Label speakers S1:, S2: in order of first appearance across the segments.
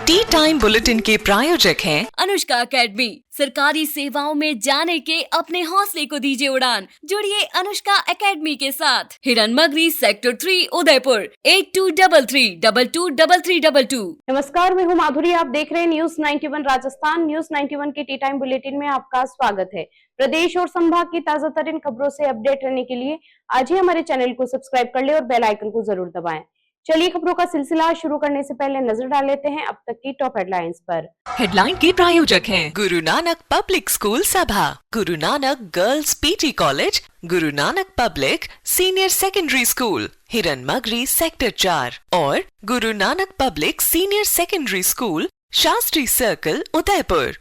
S1: T time bulletin के प्रायोजक हैं
S2: अनुष्का एकेडमी। सरकारी सेवाओं में जाने के अपने हौसले को दीजिए उड़ान। जुड़िए अनुष्का एकेडमी के साथ। हिरन मगरी सेक्टर 3 उदयपुर 8233223322।
S3: नमस्कार, मैं हूं माधुरी। आप देख रहे हैं न्यूज 91 राजस्थान। न्यूज 91 के टी टाइम बुलेटिन में आपका स्वागत है। प्रदेश और संभाग की ताजा तरीन खबरों से अपडेट रहने के लिए आज ही हमारे चैनल को सब्सक्राइब कर ले और बेल आइकन को जरूर दबाएं। चलिए खबरों का सिलसिला शुरू करने से पहले नजर डाल लेते हैं अब तक की टॉप हेडलाइंस पर।
S1: हेडलाइन के प्रायोजक हैं गुरु नानक पब्लिक स्कूल सभा, Guru Nanak girls PT college, Guru Nanak public senior secondary school, हिरन मगरी सेक्टर 4 और Guru Nanak public senior secondary school, Shastri circle, Udaipur.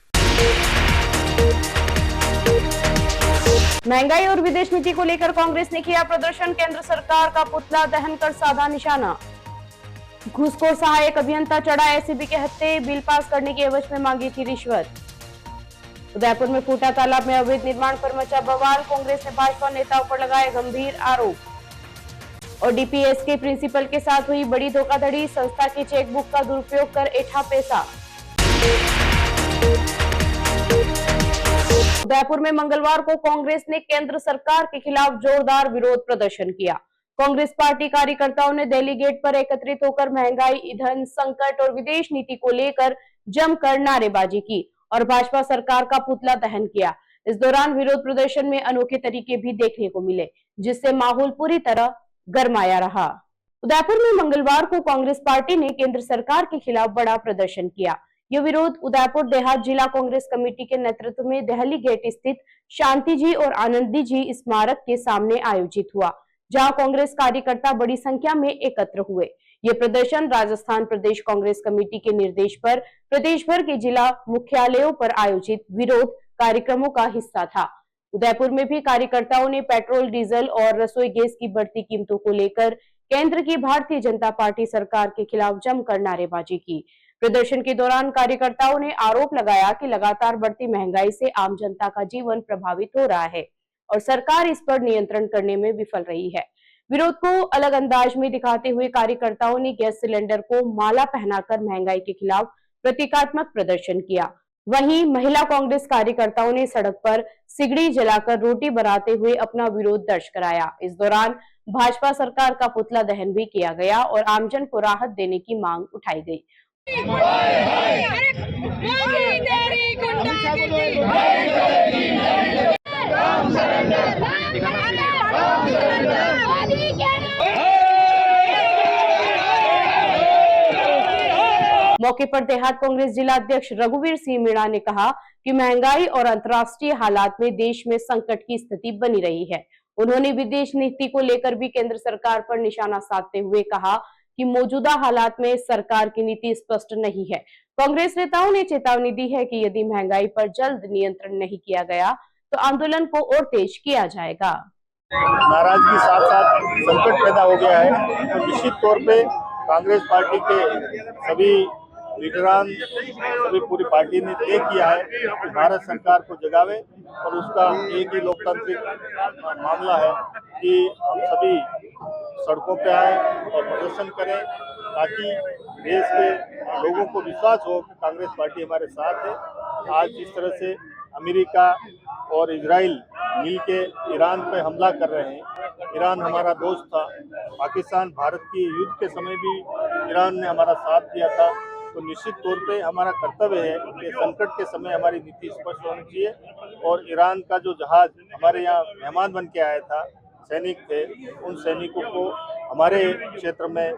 S3: महंगाई और विदेश नीति को लेकर कांग्रेस ने किया प्रदर्शन। केंद्र सरकार का पुतला दहन कर साधा निशाना। घूसखोर सहायक अभियंता चढ़ा एसीबी के हत्थे, बिल पास करने की एवज में मांगी थी रिश्वत। उदयपुर में फूटा तालाब में अवैध निर्माण पर मचा बवाल। कांग्रेस ने भाजपा नेताओं पर लगाए गंभीर आरोप। और डीपीएस के प्रिंसिपल के साथ हुई बड़ी धोखाधड़ी, संस्था की चेकबुक का दुरुपयोग कर ऐंठा पैसा। उदयपुर में मंगलवार को कांग्रेस ने केंद्र सरकार के खिलाफ जोरदार विरोध प्रदर्शन किया। कांग्रेस पार्टी कार्यकर्ताओं ने दिल्ली गेट पर एकत्रित होकर महंगाई, ईंधन संकट और विदेश नीति को लेकर जमकर नारेबाजी की और भाजपा सरकार का पुतला दहन किया। इस दौरान विरोध प्रदर्शन में अनोखे तरीके भी देखने को मिले, जिससे माहौल पूरी तरह गरमाया रहा। उदयपुर में मंगलवार को कांग्रेस पार्टी ने केंद्र सरकार के खिलाफ बड़ा प्रदर्शन किया। यह विरोध उदयपुर देहात जिला कांग्रेस कमेटी के नेतृत्व में दिल्ली गेट स्थित शांति जी और आनंदी जी स्मारक के सामने आयोजित हुआ, जहां कांग्रेस कार्यकर्ता बड़ी संख्या में एकत्र हुए। ये प्रदर्शन राजस्थान प्रदेश कांग्रेस कमेटी के निर्देश पर प्रदेश भर के जिला मुख्यालयों पर आयोजित विरोध कार्यक्रमों का हिस्सा था। उदयपुर में भी कार्यकर्ताओं ने पेट्रोल, डीजल और रसोई गैस की बढ़ती कीमतों को लेकर केंद्र की भारतीय जनता पार्टी सरकार के खिलाफ जमकर नारेबाजी की। प्रदर्शन के दौरान कार्यकर्ताओं ने आरोप लगाया कि लगातार बढ़ती महंगाई से आम जनता का जीवन प्रभावित हो रहा है और सरकार इस पर नियंत्रण करने में विफल रही है। विरोध को अलग अंदाज में दिखाते हुए कार्यकर्ताओं ने गैस सिलेंडर को माला पहनाकर महंगाई के खिलाफ प्रतीकात्मक प्रदर्शन किया। वहीं महिला कांग्रेस कार्यकर्ताओं ने सड़क पर सिगड़ी जलाकर रोटी बनाते हुए अपना विरोध दर्ज कराया। इस दौरान भाजपा सरकार का पुतला दहन भी किया गया और आमजन को राहत देने की मांग उठाई गई। मौके पर देहात कांग्रेस जिला अध्यक्ष रघुवीर सिंह मीणा ने कहा कि महंगाई और अंतर्राष्ट्रीय हालात में देश में संकट की स्थिति बनी रही है। उन्होंने विदेश नीति को लेकर भी केंद्र सरकार पर निशाना साधते हुए कहा कि मौजूदा हालात में सरकार की नीति स्पष्ट नहीं है। कांग्रेस नेताओं ने चेतावनी दी है कि यदि महंगाई पर जल्द नियंत्रण नहीं किया गया तो आंदोलन को और तेज किया जाएगा।
S4: नाराजगी साथ साथ संकट पैदा हो गया है, तो निश्चित तौर पे कांग्रेस पार्टी के सभी लीडरान, सभी पूरी पार्टी ने तय किया है कि भारत सरकार को जगावे और उसका एक ही लोकतांत्रिक मामला है कि हम सभी सड़कों पे आए और प्रदर्शन करें ताकि देश के लोगों को विश्वास हो कि कांग्रेस पार्टी हमारे साथ है। आज जिस तरह से अमेरिका और इजराइल मिलके ईरान पे हमला कर रहे हैं, ईरान हमारा दोस्त था, पाकिस्तान भारत की युद्ध के समय भी ईरान ने हमारा साथ दिया था, तो निश्चित तौर पे हमारा कर्तव्य है कि संकट के समय हमारी नीति स्पष्ट होनी चाहिए। और ईरान का जो जहाज हमारे यहाँ मेहमान बन के आया था, सैनिक थे, उन सैनिकों को हमारे क्षेत्र में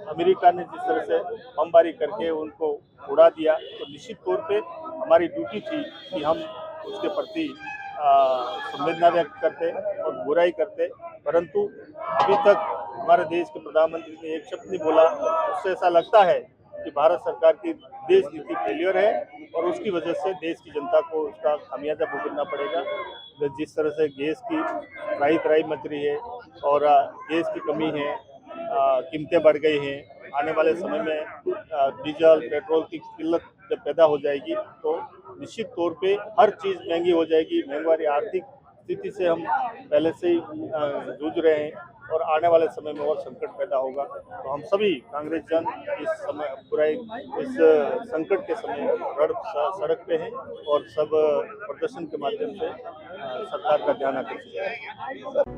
S4: अमेरिका ने जिस तरह से बमबारी करके उनको उड़ा दिया, तो निश्चित तौर पे हमारी ड्यूटी थी कि हम उसके प्रति संवेदना व्यक्त करते और बुराई करते, परंतु अभी तक हमारे देश के प्रधानमंत्री ने एक शब्द नहीं बोला। उससे ऐसा लगता है कि भारत सरकार की देश नीति फेलियर है और उसकी वजह से देश की जनता को उसका खामियाजा भुगतना पड़ेगा। जिस तरह से गैस की त्राही मच रही है और गैस की कमी है, कीमतें बढ़ गई हैं, आने वाले समय में डीजल पेट्रोल की किल्लत जब पैदा हो जाएगी तो निश्चित तौर पे हर चीज़ महंगी हो जाएगी। महंगाई आर्थिक स्थिति से हम पहले से ही जूझ रहे हैं और आने वाले समय में और संकट पैदा होगा। तो हम सभी कांग्रेस जन इस समय बुराई इस संकट के समय सड़क पे हैं और सब प्रदर्शन के माध्यम से सरकार का ध्यान आकर्षित है।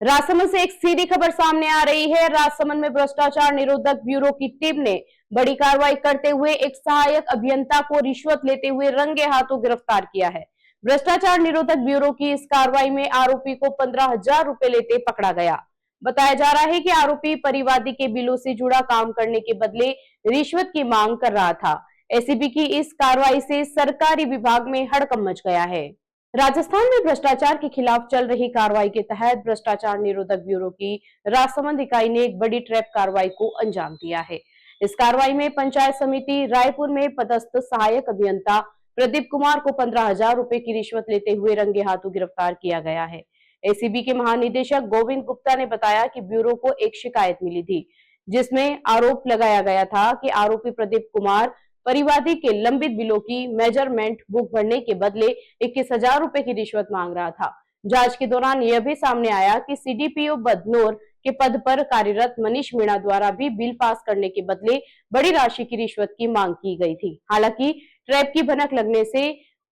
S3: राजसमंद से एक सीधी खबर सामने आ रही है। राजसमंद में भ्रष्टाचार निरोधक ब्यूरो की टीम ने बड़ी कार्रवाई करते हुए एक सहायक अभियंता को रिश्वत लेते हुए रंगे हाथों गिरफ्तार किया है। भ्रष्टाचार निरोधक ब्यूरो की इस कार्रवाई में आरोपी को 15,000 रुपए लेते पकड़ा गया। बताया जा रहा है कि आरोपी परिवादी के बिलों से जुड़ा काम करने के बदले रिश्वत की मांग कर रहा था। एसीबी की इस कार्रवाई से सरकारी विभाग में हड़कंप मच गया है। राजस्थान में भ्रष्टाचार के खिलाफ चल रही कार्रवाई के तहत भ्रष्टाचार निरोधक ब्यूरो की राजसमंद इकाई ने एक बड़ी ट्रैप कार्रवाई को अंजाम दिया है। इस कार्रवाई में पंचायत समिति रायपुर में पदस्थ सहायक अभियंता प्रदीप कुमार को 15,000 रुपए की रिश्वत लेते हुए रंगे हाथों गिरफ्तार किया गया है। एसीबी के महानिदेशक गोविंद गुप्ता ने बताया कि ब्यूरो को एक शिकायत मिली थी, जिसमें आरोप लगाया गया था कि आरोपी प्रदीप कुमार परिवादी के लंबित बिलों की मेजरमेंट बुक भरने के बदले 21,000 रुपए की रिश्वत मांग रहा था। जांच के दौरान यह भी सामने आया कि सीडीपीओ बदनौर के पद पर कार्यरत मनीष मीणा द्वारा भी बिल पास करने के बदले बड़ी राशि की रिश्वत की मांग की गई थी। हालांकि ट्रैप की भनक लगने से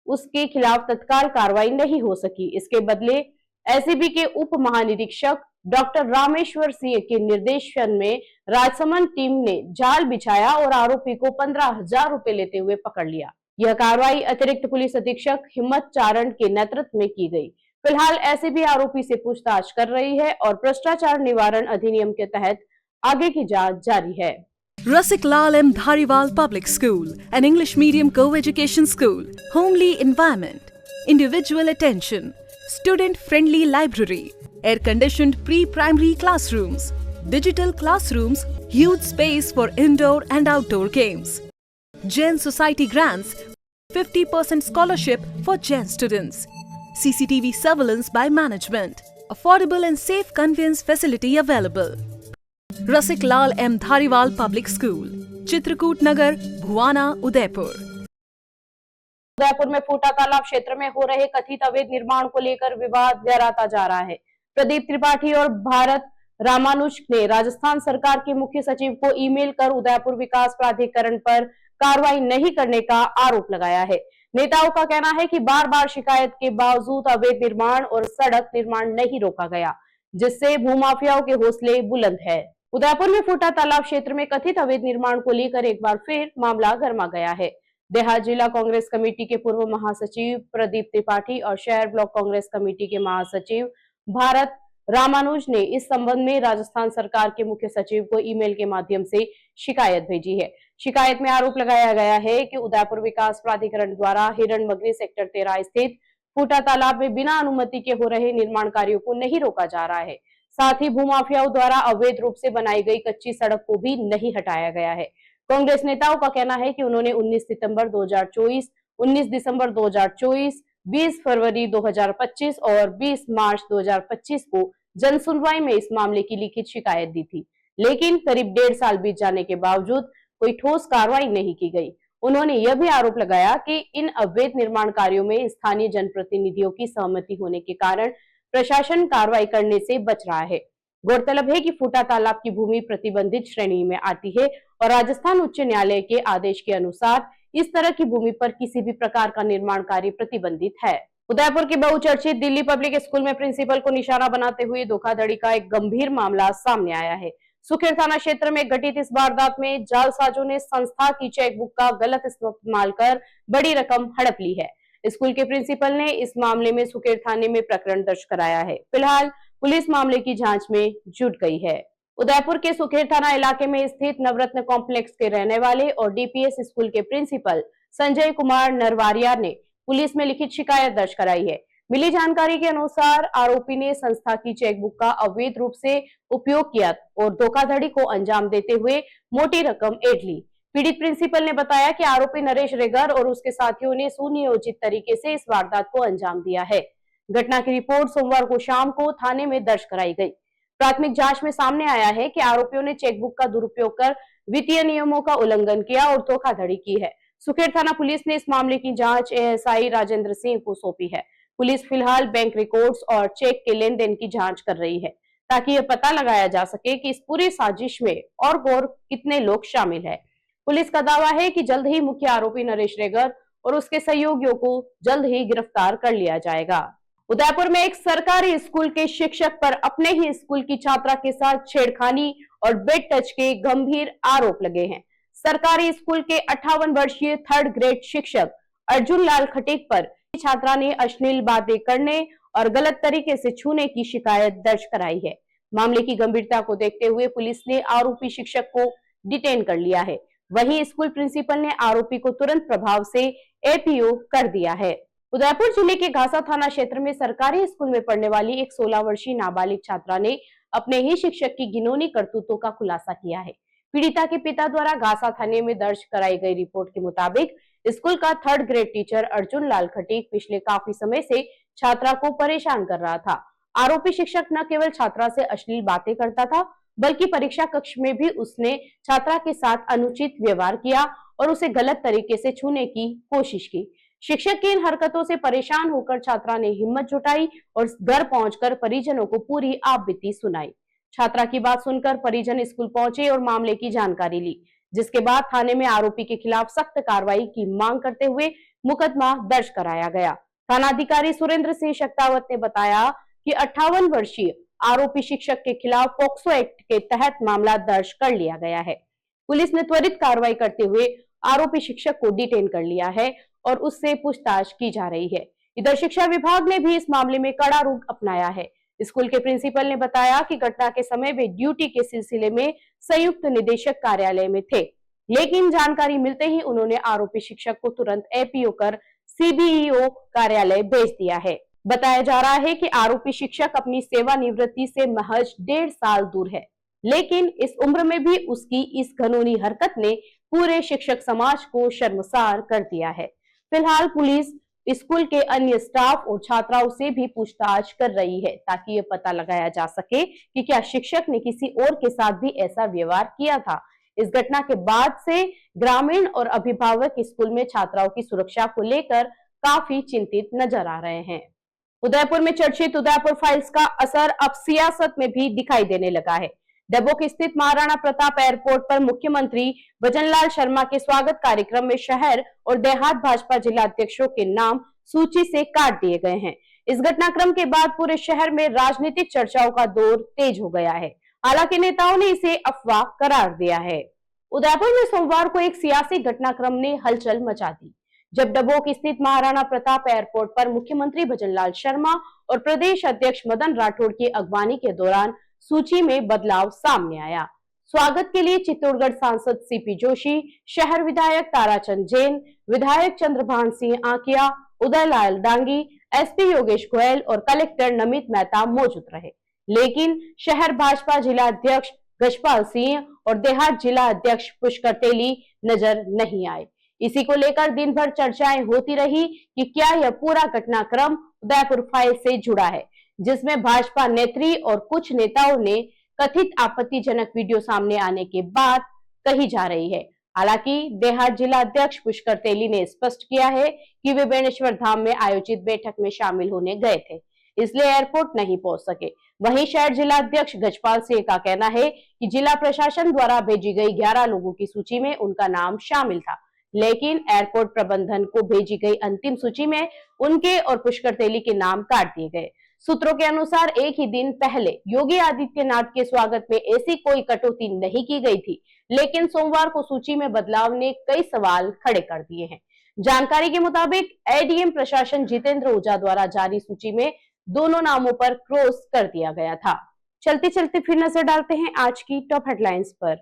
S3: उसके खिलाफ तत्काल कार्रवाई नहीं हो सकी। इसके बदले एसीबी के उप महानिरीक्षक डॉक्टर रामेश्वर सिंह के निर्देशन में राजसमंद टीम ने जाल बिछाया और आरोपी को 15,000 रुपए लेते हुए पकड़ लिया। यह कार्रवाई अतिरिक्त पुलिस अधीक्षक हिम्मत चारण के नेतृत्व में की गई। फिलहाल एसीबी आरोपी से पूछताछ कर रही है और भ्रष्टाचार निवारण अधिनियम के तहत आगे की जांच जारी है।
S5: Rasik Lal M. Dhariwal Public School, an English medium co-education school, homely environment, individual attention, student-friendly library, air-conditioned pre-primary classrooms, digital classrooms, huge space for indoor and outdoor games. Jain Society grants 50% scholarship for Jain students. CCTV surveillance by management. Affordable and safe conveyance facility available. Rasik Lal M. Dhariwal Public School, Chitrakoot नगर, भुवाना, उदयपुर।
S3: उदयपुर में फूटा तालाब क्षेत्र में हो रहे कथित अवैध निर्माण को लेकर विवाद गहराता जा रहा है। प्रदीप त्रिपाठी और भारत रामानुज ने राजस्थान सरकार के मुख्य सचिव को ईमेल कर उदयपुर विकास प्राधिकरण पर कार्रवाई नहीं करने का आरोप लगाया है। नेताओं का कहना है कि बार बार शिकायत के बावजूद अवैध निर्माण और सड़क निर्माण नहीं रोका गया, जिससे भूमाफियाओं के हौसले बुलंद है। उदयपुर में फूटा तालाब क्षेत्र में कथित अवैध निर्माण को लेकर एक बार फिर मामला गरमा गया है। देहात जिला कांग्रेस कमेटी के पूर्व महासचिव प्रदीप त्रिपाठी और शहर ब्लॉक कांग्रेस कमेटी के महासचिव भारत रामानुज ने इस संबंध में राजस्थान सरकार के मुख्य सचिव को ईमेल के माध्यम से शिकायत भेजी है। शिकायत में आरोप लगाया गया है कि उदयपुर विकास प्राधिकरण द्वारा हिरणमगरी सेक्टर 13 स्थित फूटा तालाब में बिना अनुमति के हो रहे निर्माण कार्यों को नहीं रोका जा रहा है। साथ ही भूमाफियाओं द्वारा अवैध रूप से बनाई गई कच्ची सड़क को भी नहीं हटाया गया है। कांग्रेस नेताओं का कहना है कि उन्होंने 19 सितंबर 2024, 19 दिसंबर 2024, 20 फरवरी 2025 और 20 मार्च 2025 को जनसुनवाई में इस मामले की लिखित शिकायत दी थी, लेकिन करीब 1.5 साल बीत जाने के बावजूद कोई ठोस कार्रवाई नहीं की गई। उन्होंने यह भी आरोप लगाया कि इन अवैध निर्माण कार्यों में स्थानीय जनप्रतिनिधियों की सहमति होने के कारण प्रशासन कार्रवाई करने से बच रहा है। गौरतलब है कि फूटा तालाब की भूमि प्रतिबंधित श्रेणी में आती है और राजस्थान उच्च न्यायालय के आदेश के अनुसार इस तरह की भूमि पर किसी भी प्रकार का निर्माण कार्य प्रतिबंधित है। उदयपुर के बहुचर्चित दिल्ली पब्लिक स्कूल में प्रिंसिपल को निशाना बनाते हुए धोखाधड़ी का एक गंभीर मामला सामने आया है। सुखेर थाना क्षेत्र में घटित इस वारदात में जालसाजों ने संस्था की चेकबुक का गलत इस्तेमाल कर बड़ी रकम हड़प ली है। स्कूल के प्रिंसिपल ने इस मामले में सुखेर थाने में प्रकरण दर्ज कराया है। फिलहाल पुलिस मामले की जांच में जुट गई है। उदयपुर के सुखेर थाना इलाके में स्थित नवरत्न कॉम्प्लेक्स के रहने वाले और डीपीएस स्कूल के प्रिंसिपल संजय कुमार नरवारिया ने पुलिस में लिखित शिकायत दर्ज कराई है। मिली जानकारी के अनुसार आरोपी ने संस्था की चेकबुक का अवैध रूप से उपयोग किया और धोखाधड़ी को अंजाम देते हुए मोटी रकम ऐंठ ली। पीड़ित प्रिंसिपल ने बताया कि आरोपी नरेश रेगर और उसके साथियों ने सुनियोजित तरीके से इस वारदात को अंजाम दिया है। घटना की रिपोर्ट सोमवार को शाम को थाने में दर्ज कराई गई। प्राथमिक जांच में सामने आया है कि आरोपियों ने चेकबुक का दुरुपयोग कर वित्तीय नियमों का उल्लंघन किया और धोखाधड़ी की है। सुखेड़ थाना पुलिस ने इस मामले की जांच एएसआई राजेंद्र सिंह को सौंपी है। पुलिस फिलहाल बैंक रिकॉर्ड्स और चेक के लेन देन की जांच कर रही है ताकि यह पता लगाया जा सके कि इस पूरी साजिश में और कितने लोग शामिल हैं। पुलिस का दावा है कि जल्द ही मुख्य आरोपी नरेश रेगर और उसके सहयोगियों को जल्द ही गिरफ्तार कर लिया जाएगा। उदयपुर में एक सरकारी स्कूल के शिक्षक पर अपने ही स्कूल की छात्रा के साथ छेड़खानी और बेड टच के गंभीर आरोप लगे हैं। सरकारी स्कूल के 58 वर्षीय 3rd ग्रेड शिक्षक अर्जुन लाल खटीक पर छात्रा ने अश्लील बातें करने और गलत तरीके से छूने की शिकायत दर्ज कराई है। मामले की गंभीरता को देखते हुए पुलिस ने आरोपी शिक्षक को डिटेन कर लिया है। वहीं स्कूल प्रिंसिपल ने आरोपी को तुरंत प्रभाव से एपीओ कर दिया है। उदयपुर जिले के घासा थाना क्षेत्र में सरकारी स्कूल में पढ़ने वाली एक 16 वर्षीय नाबालिग छात्रा ने अपने ही शिक्षक की घिनौनी करतूतों का खुलासा किया है। पीड़िता के पिता द्वारा घासा थाने में दर्ज कराई गई रिपोर्ट के मुताबिक स्कूल का 3rd grade teacher Arjun Lal Khatik पिछले काफी समय से छात्रा को परेशान कर रहा था। आरोपी शिक्षक न केवल छात्रा से अश्लील बातें करता था बल्कि परीक्षा कक्ष में भी उसने छात्रा के साथ अनुचित व्यवहार किया और उसे गलत तरीके से छूने की कोशिश की। शिक्षक की इन हरकतों से परेशान होकर छात्रा ने हिम्मत जुटाई और घर पहुंचकर परिजनों को पूरी आपबीती सुनाई। छात्रा की बात सुनकर परिजन स्कूल पहुंचे और मामले की जानकारी ली, जिसके बाद थाने में आरोपी के खिलाफ सख्त कार्रवाई की मांग करते हुए मुकदमा दर्ज कराया गया। थानाधिकारी सुरेंद्र सिंह शक्तावत ने बताया कि 58 वर्षीय आरोपी शिक्षक के खिलाफ पॉक्सो एक्ट के तहत मामला दर्ज कर लिया गया है। पुलिस ने त्वरित कार्रवाई करते हुए आरोपी शिक्षक को डिटेन कर लिया है और उससे पूछताछ की जा रही है। इधर शिक्षा विभाग ने भी इस मामले में कड़ा रुख अपनाया है। स्कूल के प्रिंसिपल ने बताया कि घटना के समय वे ड्यूटी के सिलसिले में संयुक्त निदेशक कार्यालय में थे, लेकिन जानकारी मिलते ही उन्होंने आरोपी शिक्षक को तुरंत एपीओ कर सीबीईओ कार्यालय भेज दिया है। बताया जा रहा है कि आरोपी शिक्षक अपनी सेवानिवृत्ति से महज 1.5 साल दूर है, लेकिन इस उम्र में भी उसकी इस घिनौनी हरकत ने पूरे शिक्षक समाज को शर्मसार कर दिया है। फिलहाल पुलिस स्कूल के अन्य स्टाफ और छात्राओं से भी पूछताछ कर रही है ताकि ये पता लगाया जा सके कि क्या शिक्षक ने किसी और के साथ भी ऐसा व्यवहार किया था। इस घटना के बाद से ग्रामीण और अभिभावक स्कूल में छात्राओं की सुरक्षा को लेकर काफी चिंतित नजर आ रहे हैं। उदयपुर में चर्चित उदयपुर फाइल्स का असर अब सियासत में भी दिखाई देने लगा है। डबोक स्थित महाराणा प्रताप एयरपोर्ट पर मुख्यमंत्री भजनलाल शर्मा के स्वागत कार्यक्रम में शहर और देहात भाजपा जिला अध्यक्षों के नाम सूची से काट दिए गए हैं। इस घटनाक्रम के बाद पूरे शहर में राजनीतिक चर्चाओं का दौर तेज हो गया है। हालांकि नेताओं ने इसे अफवाह करार दिया है। उदयपुर में सोमवार को एक सियासी घटनाक्रम ने हलचल मचा दी, जब डबोक स्थित महाराणा प्रताप एयरपोर्ट पर मुख्यमंत्री भजनलाल शर्मा और प्रदेश अध्यक्ष मदन राठौड़ की अगवानी के दौरान सूची में बदलाव सामने आया। स्वागत के लिए चित्तौड़गढ़ सांसद सीपी जोशी, शहर विधायक ताराचंद जैन, विधायक चंद्रभान सिंह आकिया, उदयलाल डांगी, एसपी योगेश गोयल और कलेक्टर नमित मेहता मौजूद रहे, लेकिन शहर भाजपा जिला अध्यक्ष गजपाल सिंह और देहात जिला अध्यक्ष पुष्कर तेली नजर नहीं आए। इसी को लेकर दिन भर चर्चाएं होती रही कि क्या यह पूरा घटनाक्रम उदयपुर फाइल से जुड़ा है, जिसमें भाजपा नेत्री और कुछ नेताओं ने कथित आपत्तिजनक वीडियो सामने आने के बाद कही जा रही है। हालांकि देहात जिला अध्यक्ष पुष्कर तेली ने स्पष्ट किया है कि वे बेणेश्वर धाम में आयोजित बैठक में शामिल होने गए थे, इसलिए एयरपोर्ट नहीं पहुंच सके। वहीं शहर जिला अध्यक्ष गजपाल सिंह का कहना है कि जिला प्रशासन द्वारा भेजी गई 11 लोगों की सूची में उनका नाम शामिल था, लेकिन एयरपोर्ट प्रबंधन को भेजी गई अंतिम सूची में उनके और पुष्कर तेली के नाम काट दिए गए। सूत्रों के अनुसार एक ही दिन पहले योगी आदित्यनाथ के स्वागत में ऐसी कोई कटौती नहीं की गई थी, लेकिन सोमवार को सूची में बदलाव ने कई सवाल खड़े कर दिए हैं। जानकारी के मुताबिक एडीएम प्रशासन जितेंद्र ओझा द्वारा जारी सूची में दोनों नामों पर क्रॉस कर दिया गया था। चलते चलते फिर नजर डालते हैं आज की टॉप हेडलाइंस पर।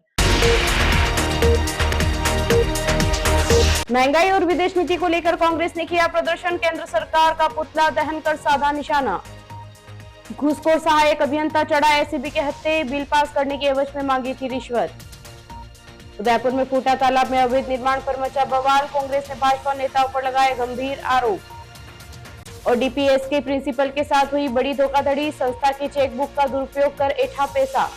S3: महंगाई और विदेश नीति को लेकर कांग्रेस ने किया प्रदर्शन, केंद्र सरकार का पुतला दहन कर साधा निशाना। घूसखोर सहायक अभियंता चढ़ा एसीबी के हत्थे, बिल पास करने की एवज में मांगी थी रिश्वत। उदयपुर में फूटा तालाब में अवैध निर्माण पर मचा बवाल, कांग्रेस ने भाजपा नेताओं पर लगाए गंभीर आरोप। और डीपीएस के प्रिंसिपल के साथ हुई बड़ी धोखाधड़ी, संस्था की चेकबुक का दुरुपयोग कर ऐंठा पैसा।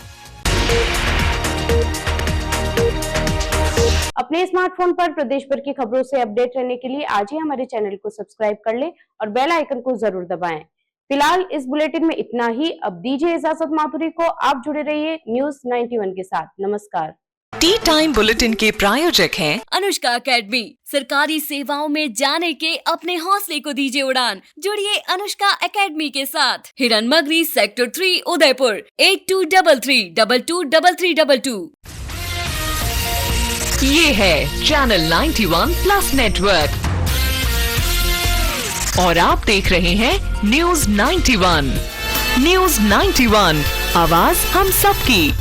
S3: अपने स्मार्टफोन पर प्रदेश भर की खबरों से अपडेट रहने के लिए आज ही हमारे चैनल को सब्सक्राइब कर लें और बेल आइकन को जरूर दबाएं। फिलहाल इस बुलेटिन में इतना ही। अब दीजिए इजाजत माथुरी को। आप जुड़े रहिए न्यूज़ 91 के साथ। नमस्कार।
S1: टी टाइम बुलेटिन के प्रायोजक हैं
S2: अनुष्का एकेडमी। सरकारी सेवाओं में जाने के अपने हौसले को दीजिए उड़ान। जुड़िए अनुष्का एकेडमी के साथ। हिरन मगरी सेक्टर 3 उदयपुर 8233223322।
S1: ये है चैनल 91 प्लस नेटवर्क और आप देख रहे हैं न्यूज़ 91। न्यूज़ 91, आवाज हम सबकी।